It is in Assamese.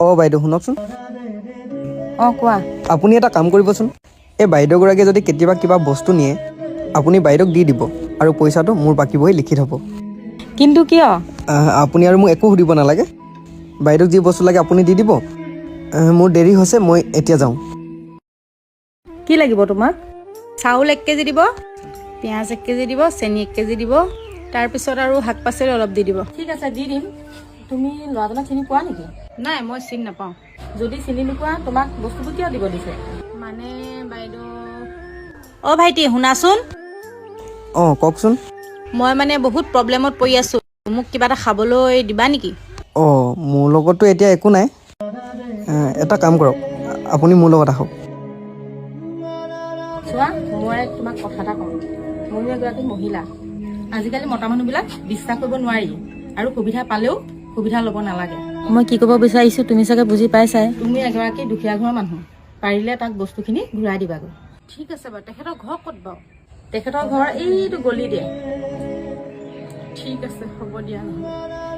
অঁ বাইদেউ শুনকচোন। অঁ কোৱা। আপুনি এটা কাম কৰিবচোন, এই বাইদেউগৰাকীয়ে যদি কেতিয়াবা কিবা বস্তু নিয়ে আপুনি বাইদেউক দি দিব আৰু পইচাটো মোৰ বাকী বহি লিখি থ'ব। কিন্তু কিয়? আপুনি আৰু মোক একো সুধিব নালাগে, বাইদেউক যি বস্তু লাগে আপুনি দি দিব। মোৰ দেৰি হৈছে, মই এতিয়া যাওঁ। কি লাগিব তোমাক? চাউল 1 কেজি দিব, পিঁয়াজ 1 কেজি দিব, চেনি 1 কেজি দিব, তাৰপিছত আৰু শাক পাচলি অলপ দি দিব। ঠিক আছে দি দিম। তুমি ল'ৰাজনক চিনি পোৱা নেকি? নাই, মই চিনি নাপাওঁ। যদি চিনি নোপোৱা তোমাক বস্তুবোৰ কিয় দিব দিছে? মানে বাইদেউ, অ' ভাইটি শুনাচোন, অঁ কওকচোন। মই মানে বহুত প্ৰব্লেমত পৰি আছোঁ, মোক কিবা এটা খাবলৈ দিবা নেকি? অঁ মোৰ লগততো এতিয়া একো নাই, এটা কাম কৰক, আপুনি মোৰ লগত আহক। চোৱা, মই তোমাক কথা এটা কওঁ। ময়ো এগৰাকী মহিলা। আজিকালি মতা মানুহবিলাক বিশ্বাস কৰিব নোৱাৰি, আৰু সুবিধা পালেও সুবিধা ল'ব নালাগে। মই কি ক'ব বিচাৰিছোঁ তুমি চাগে বুজি পাইছাই। তুমি এগৰাকী দুখীয়া ঘৰৰ মানুহ, পাৰিলে তাক বস্তুখিনি ঘূৰাই দিবাগৈ। ঠিক আছে বাৰু, তেখেতৰ ঘৰ ক'ত বাৰু? তেখেতৰ ঘৰ এইটো গলি দিয়ে। ঠিক আছে, হ'ব দিয়া নহ'লে।